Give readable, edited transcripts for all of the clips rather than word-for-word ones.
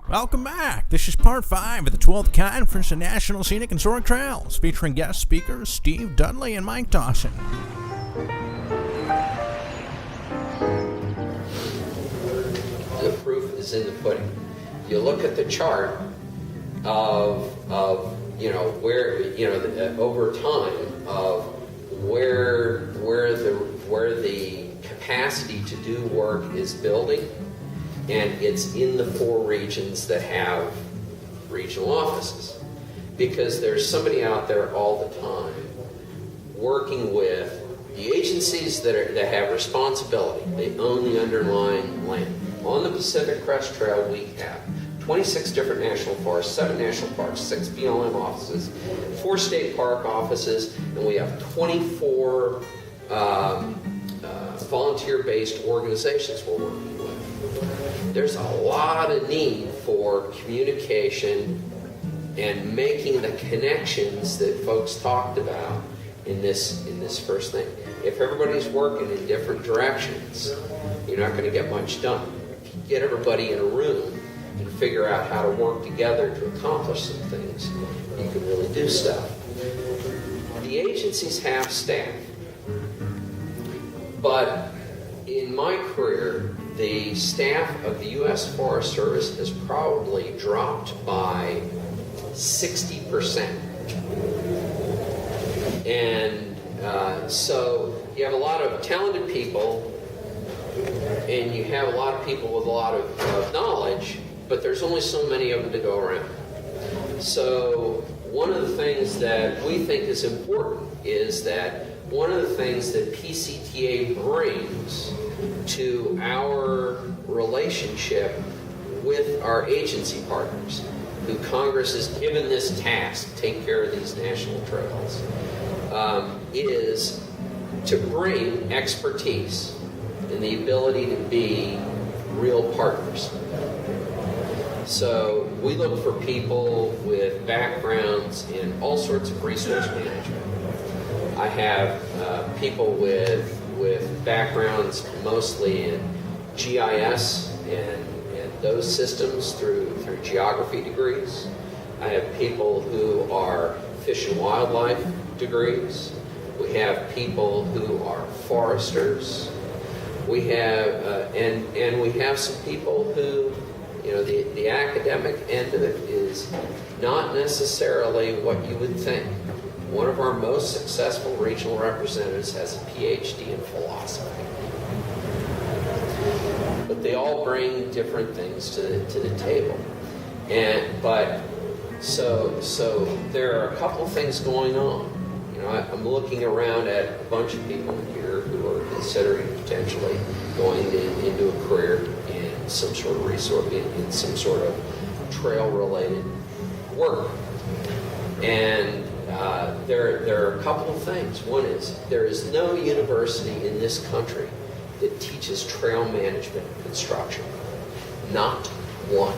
Welcome back. This is part 5 of the 12th Conference of National Scenic and Historic Trails, featuring guest speakers Steve Dudley and Mike Dawson. The proof is in the pudding. You look at the chart of where over time of where the capacity to do work is building, and it's in the 4 regions that have regional offices, because there's somebody out there all the time working with the agencies that have responsibility. They own the underlying land. On the Pacific Crest Trail, we have 26 different national forests, 7 national parks, 6 BLM offices, 4 state park offices, and we have 24 volunteer-based organizations we're working with. There's a lot of need for communication and making the connections that folks talked about in this first thing. If everybody's working in different directions, you're not going to get much done. If you get everybody in a room and figure out how to work together to accomplish some things, you can really do stuff. The agencies have staff, but in my career, the staff of the U.S. Forest Service has probably dropped by 60%. And so you have a lot of talented people, and you have a lot of people with a lot of knowledge, but there's only so many of them to go around. So one of the things that we think is important is that one of the things that PCTA brings to our relationship with our agency partners, who Congress has given this task, take care of these national trails, is to bring expertise and the ability to be real partners. So we look for people with backgrounds in all sorts of resource management. I have people with backgrounds mostly in GIS and those systems through geography degrees. I have people who are fish and wildlife degrees. We have people who are foresters. We have and we have some people who, the academic end of it is not necessarily what you would think. One of our most successful regional representatives has a PhD in philosophy. But they all bring different things to the table. So there are a couple things going on. I'm looking around at a bunch of people here who are considering potentially going into a career in some sort of resource, in some sort of trail-related work. And there are a couple of things. One is, there is no university in this country that teaches trail management and construction. Not one.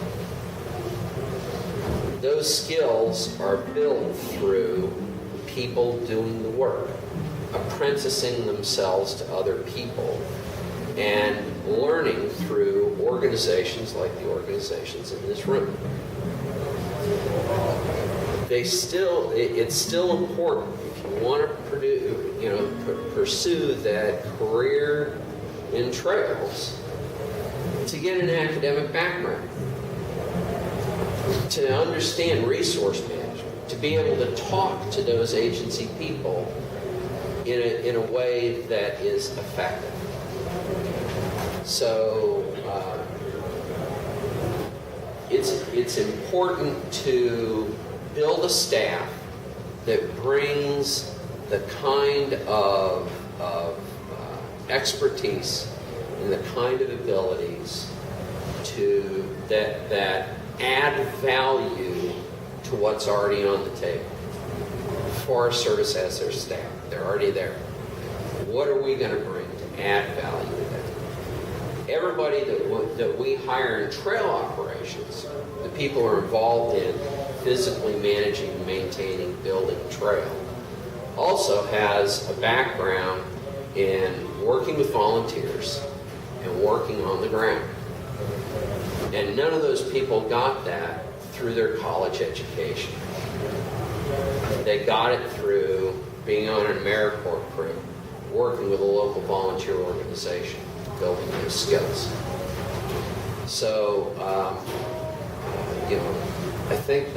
Those skills are built through people doing the work, apprenticing themselves to other people, and learning through organizations like the organizations in this room. It's still important if you want to pursue that career in trails to get an academic background, to understand resource management, to be able to talk to those agency people in a way that is effective. So it's important to build a staff that brings the kind of expertise and the kind of abilities that add value to what's already on the table. Forest Service has their staff. They're already there. What are we going to bring to add value to them? Everybody that we hire in trail operations, the people who are involved in physically managing, maintaining, building trail, also has a background in working with volunteers and working on the ground. And none of those people got that through their college education. They got it through being on an AmeriCorps crew, working with a local volunteer organization, building those skills. So, I think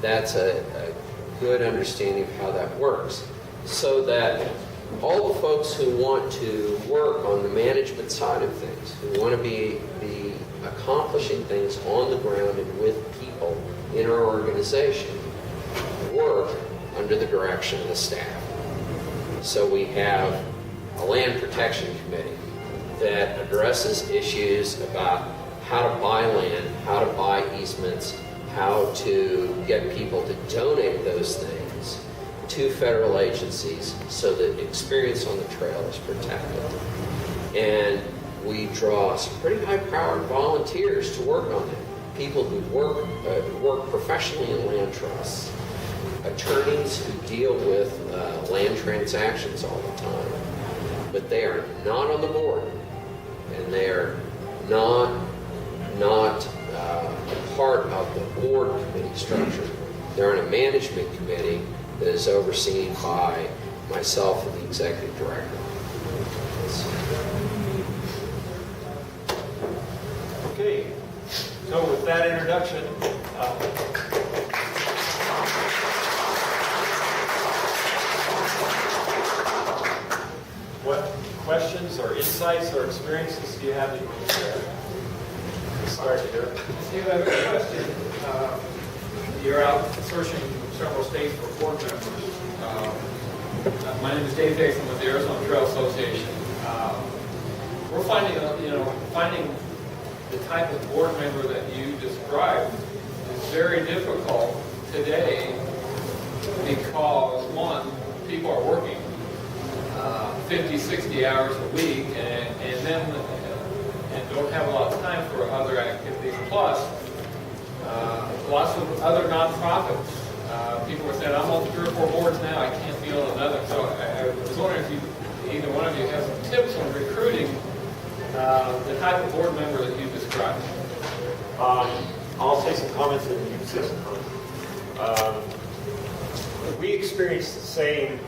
that's a good understanding of how that works, so that all the folks who want to work on the management side of things, who want to be accomplishing things on the ground and with people in our organization, work under the direction of the staff. So we have a land protection committee that addresses issues about how to buy land, how to buy easements, how to get people to donate those things to federal agencies so that experience on the trail is protected. And we draw some pretty high-powered volunteers to work on it. People who work professionally in land trusts, attorneys who deal with land transactions all the time, but they are not on the board, and they are not a part of the board committee structure. They're on a management committee that is overseen by myself and the executive director. Okay, so with that introduction, what questions or insights or experiences do you have that you want to share? Let's start here. Steve, I have a question. You're out searching several states for board members. My name is Dave Day from the Arizona Trail Association. We're finding the type of board member that you described is very difficult today because, one, people are working 50, 60 hours a week and don't have a lot of time for other activities. Plus, lots of other nonprofits. People are saying, I'm on 3 or 4 boards now, I can't be on another. So I was wondering if either one of you has some tips on recruiting the type of board member that you described. I'll say some comments and you can say some comments. We experience the same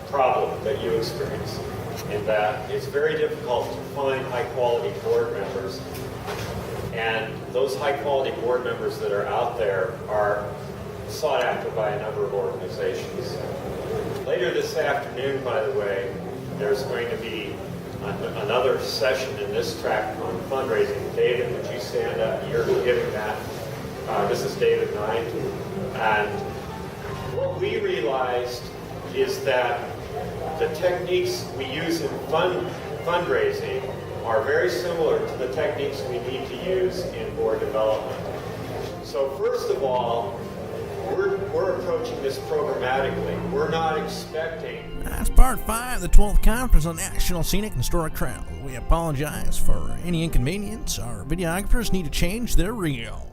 problem that you experience, in that it's very difficult to find high-quality board members, and those high-quality board members that are out there are sought after by a number of organizations. Later this afternoon, by the way, there's going to be another session in this track on fundraising. David, would you stand up? You're giving that. This is David Knight. And what we realized is that the techniques we use in fundraising are very similar to the techniques we need to use in board development. So first of all, we're approaching this programmatically. We're not expecting... That's part 5 of the 12th Conference on National Scenic and Historic Trails. We apologize for any inconvenience. Our videographers need to change their reel.